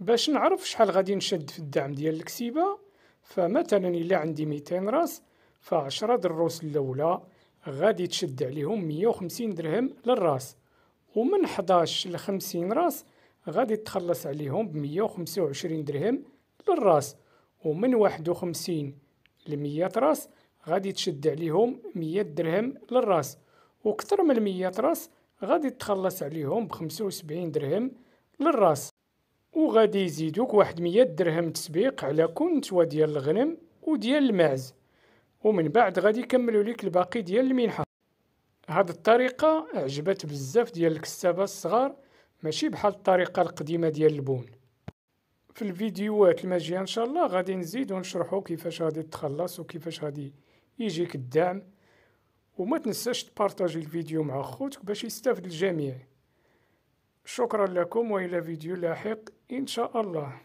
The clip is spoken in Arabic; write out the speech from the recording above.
باش نعرف شحال غادي نشد في الدعم ديال الكسيبة، فمثلا إلا عندي 200 راس، ف10 دروس الأولى غادي تشد عليهم 150 درهم للراس، ومن 11 ل 50 راس غادي تخلص عليهم ب125 درهم للراس، ومن 51 ل 100 راس غادي تشد عليهم 100 درهم للراس، وكتر من 100 راس غادي تخلص عليهم ب75 درهم للراس، وغادي يزيدوك واحد 100 درهم تسبيق على كل نتوى ديال الغنم وديال الماعز، ومن بعد غادي يكملوا لك الباقي ديال المنحة. هاد الطريقة عجبت بزاف ديال الكسابة الصغار، ماشي بحال الطريقة القديمة ديال البون. في الفيديوهات الماجية ان شاء الله غادي نزيد ونشرحو كيفاش غادي تخلص وكيفاش غادي يجيك الدعم، وما تنساش تبارطاجي الفيديو مع خوتك باش يستافد الجميع. شكرا لكم، والى فيديو لاحق ان شاء الله.